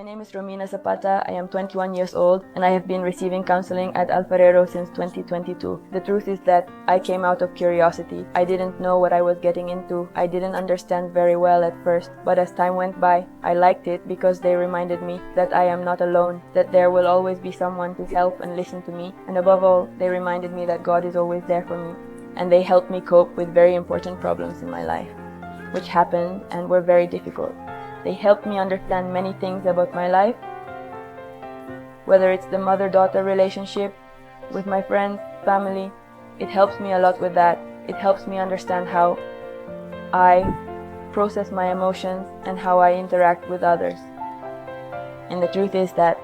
name is Romina Zapata. I am 21 years old and I have been receiving counseling at Alfarero since 2022. The truth is that I came out of curiosity. I didn't know what I was getting into. I didn't understand very well at first, but as time went by, I liked it because they reminded me that I am not alone, that there will always be someone to help and listen to me, and above all, they reminded me that God is always there for me, and they helped me cope with very important problems in my life, which happened and were very difficult. They helped me understand many things about my life, whether it's the mother-daughter relationship, with my friends, family. It helps me a lot with that. It helps me understand how I process my emotions and how I interact with others. And the truth is that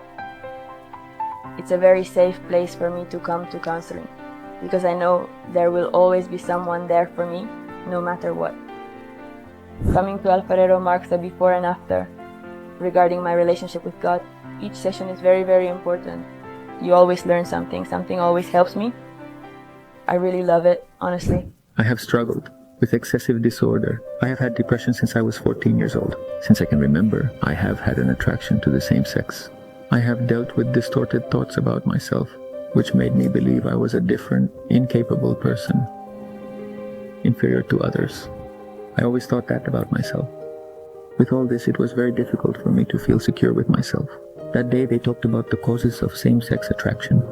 it's a very safe place for me to come to counseling, because I know there will always be someone there for me, no matter what. Coming to Alfarero marks a before and after regarding my relationship with God. Each session is very, very important. You always learn something. Something always helps me. I really love it, honestly. I have struggled with excessive disorder. I have had depression since I was 14 years old. Since I can remember, I have had an attraction to the same sex. I have dealt with distorted thoughts about myself, which made me believe I was a different, incapable person, inferior to others. I always thought that about myself. With all this, it was very difficult for me to feel secure with myself. That day, they talked about the causes of same-sex attraction.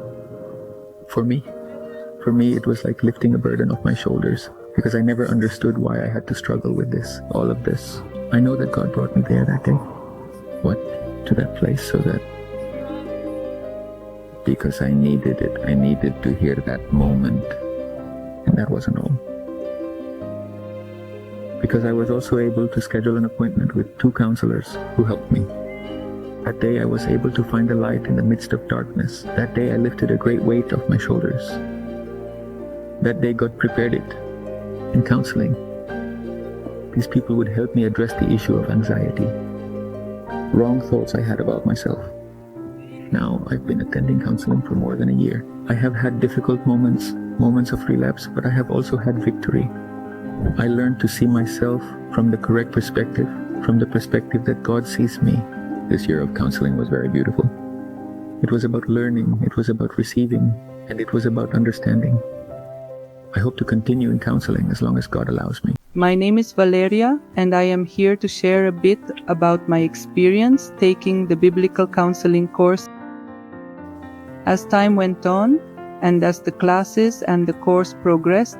For me, it was like lifting a burden off my shoulders, because I never understood why I had to struggle with this, all of this. I know that God brought me there that day. What? To that place, so that... Because I needed it. I needed to hear that moment. And that wasn't all. Because I was also able to schedule an appointment with 2 counselors who helped me. That day I was able to find the light in the midst of darkness. That day I lifted a great weight off my shoulders. That day God prepared it. In counseling, these people would help me address the issue of anxiety, wrong thoughts I had about myself. Now I've been attending counseling for more than a year. I have had difficult moments of relapse, but I have also had victory. I learned to see myself from the correct perspective, from the perspective that God sees me. This year of counseling was very beautiful. It was about learning, it was about receiving, and it was about understanding. I hope to continue in counseling as long as God allows me. My name is Valeria, and I am here to share a bit about my experience taking the biblical counseling course. As time went on, and as the classes and the course progressed,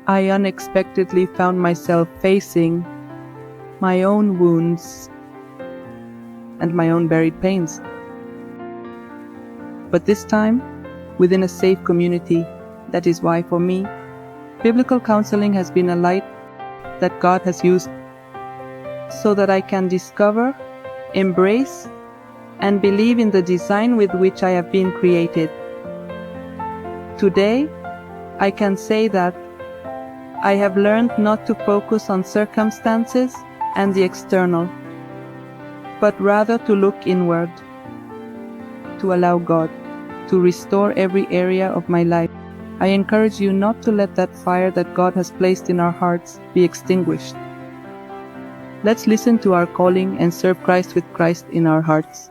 I unexpectedly found myself facing my own wounds and my own buried pains. But this time, within a safe community. That is why, for me, biblical counseling has been a light that God has used so that I can discover, embrace, and believe in the design with which I have been created. Today, I can say that I have learned not to focus on circumstances and the external, but rather to look inward, to allow God to restore every area of my life. I encourage you not to let that fire that God has placed in our hearts be extinguished. Let's listen to our calling and serve Christ with Christ in our hearts.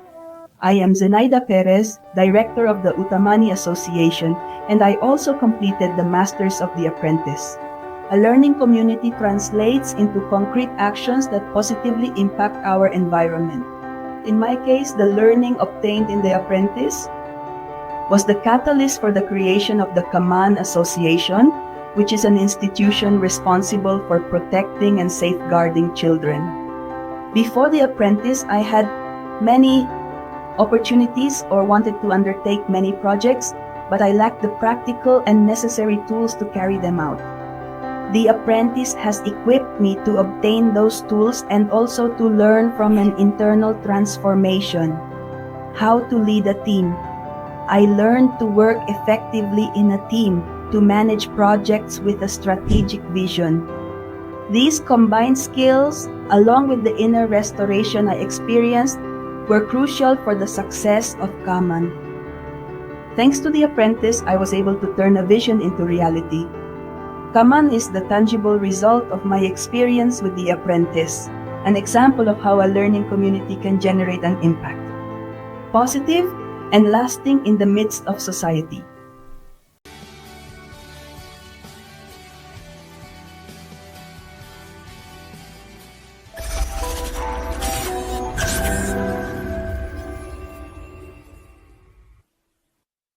I am Zenaida Perez, Director of the Utamani Association, and I also completed the Masters of the Apprentice. A learning community translates into concrete actions that positively impact our environment. In my case, the learning obtained in the Apprentice was the catalyst for the creation of the Kaman Association, which is an institution responsible for protecting and safeguarding children. Before the Apprentice, I had many opportunities or wanted to undertake many projects, but I lacked the practical and necessary tools to carry them out. The Apprentice has equipped me to obtain those tools and also to learn from an internal transformation, how to lead a team. I learned to work effectively in a team, to manage projects with a strategic vision. These combined skills, along with the inner restoration I experienced, were crucial for the success of Kaman. Thanks to the Apprentice, I was able to turn a vision into reality. Kaman is the tangible result of my experience with the Apprentice. an example of how a learning community can generate an impact, positive and lasting in the midst of society.